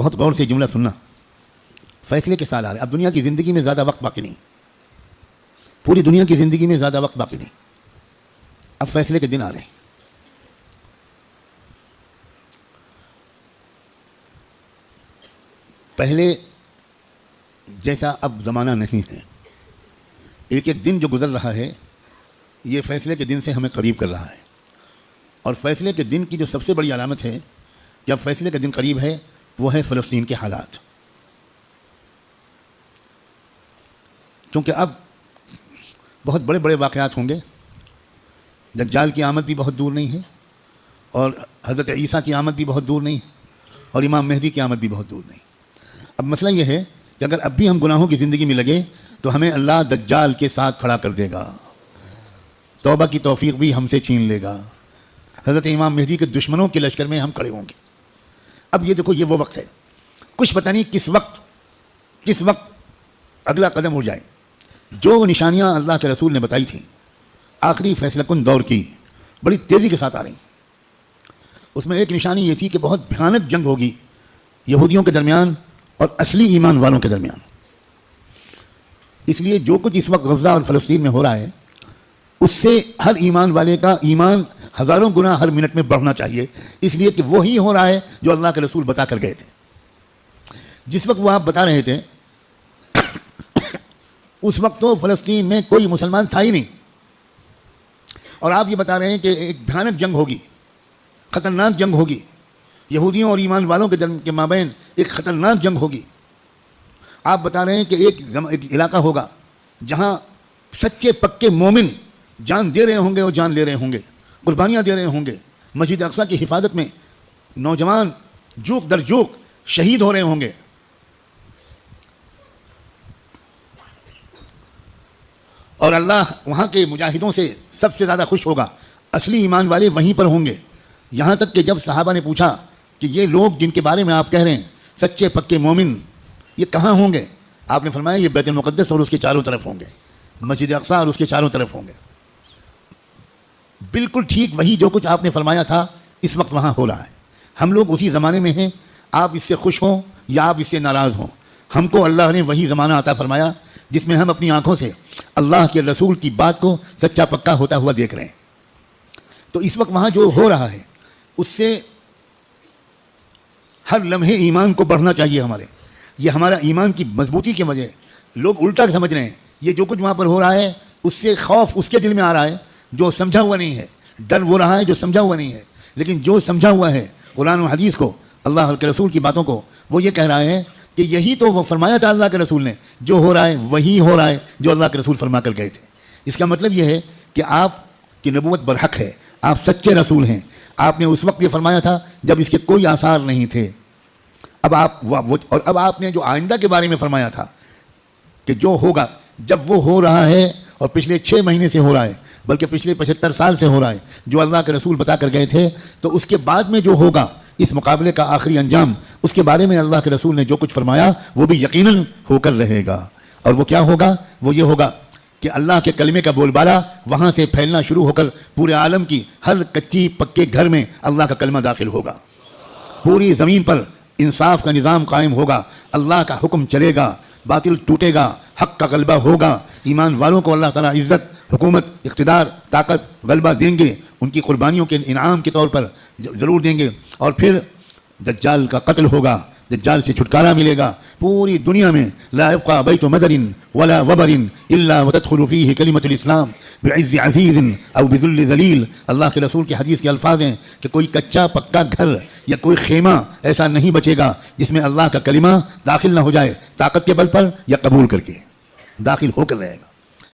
بہت غور سے جملہ سننا. فیصلے کے سال آ رہے. اب دنیا کی زندگی میں زیادہ وقت باقی نہیں, پوری دنیا کی زندگی میں زیادہ وقت باقی نہیں. اب فیصلے کے دن آ رہے ہیں. پہلے جیسا اب زمانہ نہیں ہے. ایک ایک دن جو گزر رہا ہے یہ فیصلے کے دن سے ہمیں قریب کر رہا ہے. اور فیصلے کے دن کی جو سب سے بڑی علامت ہے جب فیصلے کا دن قریب ہے وہ ہے فلسطین کے حالات. کیونکہ اب بہت بڑے بڑے واقعات ہوں گے. دجال کی آمد بھی بہت دور نہیں ہے, اور حضرت عیسیٰ کی آمد بھی بہت دور نہیں ہے, اور امام مہدی کی آمد بھی بہت دور نہیں. اب مسئلہ یہ ہے کہ اگر اب بھی ہم گناہوں کی زندگی میں لگے تو ہمیں اللہ دجال کے ساتھ کھڑا کر دے گا, توبہ کی توفیق بھی ہم سے چھین لے گا. حضرت امام مہدی کے دشمنوں کے لشکر میں ہم کھڑے ہوں گے. اب یہ دیکھو, یہ وہ وقت ہے, کچھ پتہ نہیں کس وقت اگلا قدم اٹھ جائے. جو نشانیاں اللہ کے رسول نے بتائی تھیں آخری فیصلہ کن دور کی, بڑی تیزی کے ساتھ آ رہی ہیں. اس میں ایک نشانی یہ تھی کہ بہت بھیانک جنگ ہوگی یہودیوں کے درمیان اور اصلی ایمان والوں کے درمیان. اس لیے جو کچھ اس وقت غزہ اور فلسطین میں ہو رہا ہے اس سے ہر ایمان والے کا ایمان ہزاروں گنا ہر منٹ میں بڑھنا چاہیے, اس لیے کہ وہی ہو رہا ہے جو اللہ کے رسول بتا کر گئے تھے. جس وقت وہ آپ بتا رہے تھے اس وقت تو فلسطین میں کوئی مسلمان تھا ہی نہیں, اور آپ یہ بتا رہے ہیں کہ ایک بھیانک جنگ ہوگی, خطرناک جنگ ہوگی, یہودیوں اور ایمان والوں کے مابین ایک خطرناک جنگ ہوگی. آپ بتا رہے ہیں کہ ایک علاقہ ہوگا جہاں سچے پکے مومن جان دے رہے ہوں گے اور جان لے رہے ہوں گے, قربانیاں دے رہے ہوں گے. مسجد اقصیٰ کی حفاظت میں نوجوان جوک در جوک شہید ہو رہے ہوں گے. اور اللہ وہاں کے مجاہدوں سے سب سے زیادہ خوش ہوگا. اصلی ایمان والے وہیں پر ہوں گے. یہاں تک کہ جب صحابہ نے پوچھا کہ یہ لوگ جن کے بارے میں آپ کہہ رہے ہیں سچے پکے مومن, یہ کہاں ہوں گے؟ آپ نے فرمایا یہ بیت المقدس اور اس کے چاروں طرف ہوں گے, مسجد اقصیٰ اور اس کے چاروں طرف ہوں گے. بالکل ٹھیک وہی جو کچھ آپ نے فرمایا تھا اس وقت وہاں ہو رہا ہے. ہم لوگ اسی زمانے میں ہیں, آپ اس سے خوش ہوں یا آپ اس سے ناراض ہوں. ہم کو اللہ نے وہی زمانہ عطا فرمایا جس میں ہم اپنی آنکھوں سے اللہ کے رسول کی بات کو سچا پکا ہوتا ہوا دیکھ رہے ہیں. تو اس وقت وہاں جو ہو رہا ہے اس سے ہر لمحے ایمان کو بڑھنا چاہیے ہمارے. یہ ہمارا ایمان کی مضبوطی کی وجہ. لوگ الٹا سمجھ رہے ہیں یہ جو کچھ وہاں پر ہو رہا ہے اس سے خوف اس کے دل میں آ رہا ہے جو سمجھا ہوا نہیں ہے, ڈر وہ رہا ہے جو سمجھا ہوا نہیں ہے. لیکن جو سمجھا ہوا ہے قرآن و حدیث کو, اللہ کے رسول کی باتوں کو, وہ یہ کہہ رہا ہے کہ یہی تو وہ فرمایا تھا اللہ کے رسول نے, جو ہو رہا ہے وہی ہو رہا ہے جو اللہ کے رسول فرما کر گئے تھے. اس کا مطلب یہ ہے کہ آپ کی نبوت برحق ہے, آپ سچے رسول ہیں. آپ نے اس وقت یہ فرمایا تھا جب اس کے کوئی آثار نہیں تھے. اب آپ نے جو آئندہ کے بارے میں فرمایا تھا کہ جو ہوگا, جب وہ ہو رہا ہے اور پچھلے 6 مہینے سے ہو رہا ہے بلکہ پچھلے 75 سال سے ہو رہا ہے, جو اللہ کے رسول بتا کر گئے تھے, تو اس کے بعد میں جو ہوگا اس مقابلے کا آخری انجام, اس کے بارے میں اللہ کے رسول نے جو کچھ فرمایا وہ بھی یقیناً ہو کر رہے گا. اور وہ کیا ہوگا؟ وہ یہ ہوگا کہ اللہ کے کلمے کا بول بالا وہاں سے پھیلنا شروع ہو کر پورے عالم کی ہر کچی پکے گھر میں اللہ کا کلمہ داخل ہوگا. پوری زمین پر انصاف کا نظام قائم ہوگا, اللہ کا حکم چلے گا, باطل ٹوٹے گا, حق کا غلبہ ہوگا. ایمان والوں کو اللہ تعالیٰ عزت, حکومت, اقتدار, طاقت, غلبہ دیں گے, ان کی قربانیوں کے انعام کے طور پر ضرور دیں گے. اور پھر دجال کا قتل ہوگا, دجال سے چھٹکارا ملے گا. پوری دنیا میں لا يبقى بیت مدر ولا وبر الا وتدخل فيه کلمۃ الاسلام بعز عزیز او بذل ذلیل. اللہ کے رسول کی حدیث کے الفاظ ہیں کہ کوئی کچا پکا گھر یا کوئی خیمہ ایسا نہیں بچے گا جس میں اللہ کا کلمہ داخل نہ ہو جائے, طاقت کے بل پر یا قبول کر کے داخل ہو کر رہے گا.